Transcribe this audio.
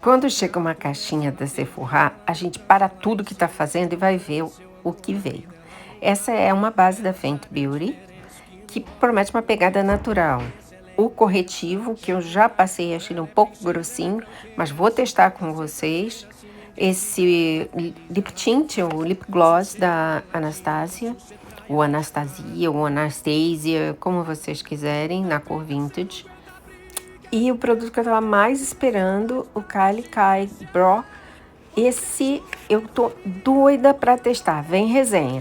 Quando chega uma caixinha da Sephora, a gente para tudo que está fazendo e vai ver o que veio. Essa é uma base da Fenty Beauty, que promete uma pegada natural. O corretivo, que eu já passei, achei ele um pouco grossinho, mas vou testar com vocês. Esse lip tint, o lip gloss da Anastasia, ou Anastasia, como vocês quiserem, na cor vintage. E o produto que eu tava mais esperando, o Kylie Kai Bro. Esse eu tô doida pra testar. Vem resenha.